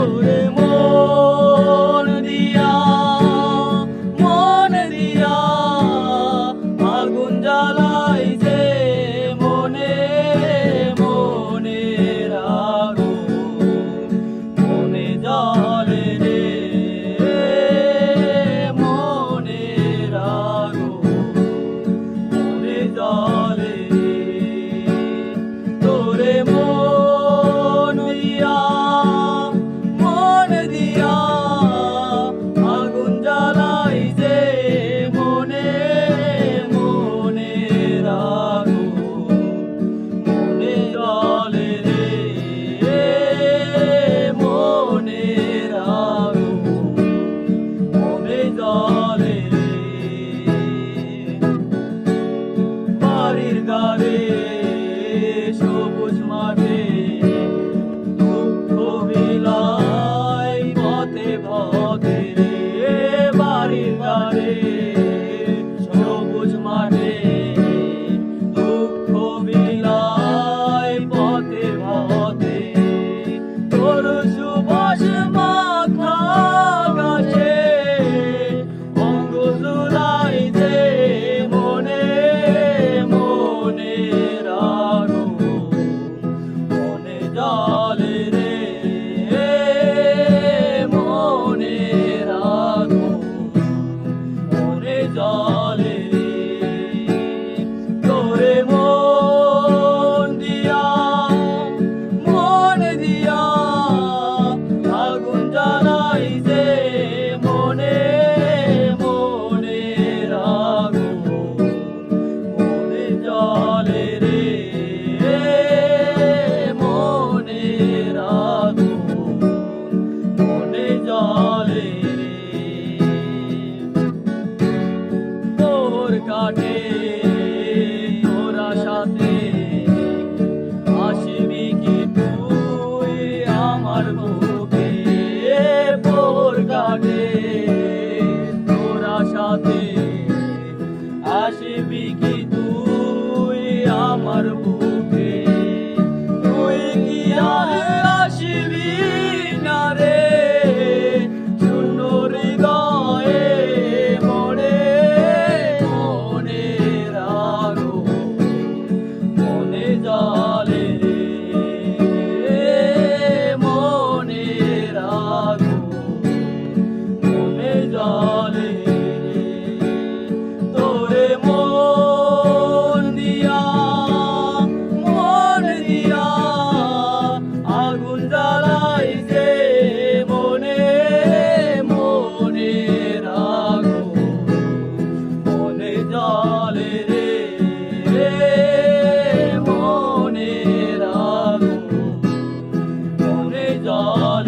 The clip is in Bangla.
তোরে মন দিয়া আগুন জ্বালাইছে মনে মনের আগুন মনে জ্বলে রে মনের আগুন মনে জ্বলে তোরে মন দিয়া আগুন জ্বালাইছে মনে মনের আগুন মনে জ্বলে রে মনের আগুন মনে জ্বলে বাড়ির গারে সবুজ মাঠে দুঃখ বিলায় পথে পথে রে বাড়ির গারে সবুজ মাঠে দুঃখ বিলায় পথে পথে তোর সুবাস মাখা গাছে অঙ্গ জুড়াইছে মনে মনের আগুন মনে জ্বলে রে মনের আগুন মনে জ্বলে তোরে মন দিয়া আগুন জ্বালাইছে মনে মনের আগুন মনে জ্বলে রে মনের আগুন মনে জ্বলে তোর কাটে তোরা সাথে আসবি কি তুই আমার বুকে পোর কাটে তোরা সাথে আসবি কি তুই আমার বুকে তুই কি আর আসবি না রে শূন্য হৃদয়ে মনে মনের আগুন মনে জ্বলে রে মনের আগুন মনে জ্বলে তোরে মন দিয়া আগুন জ্বালাইছে মনে মনের আগুন মনে জ্বলে রে মনের আগুন মনে জ্বলে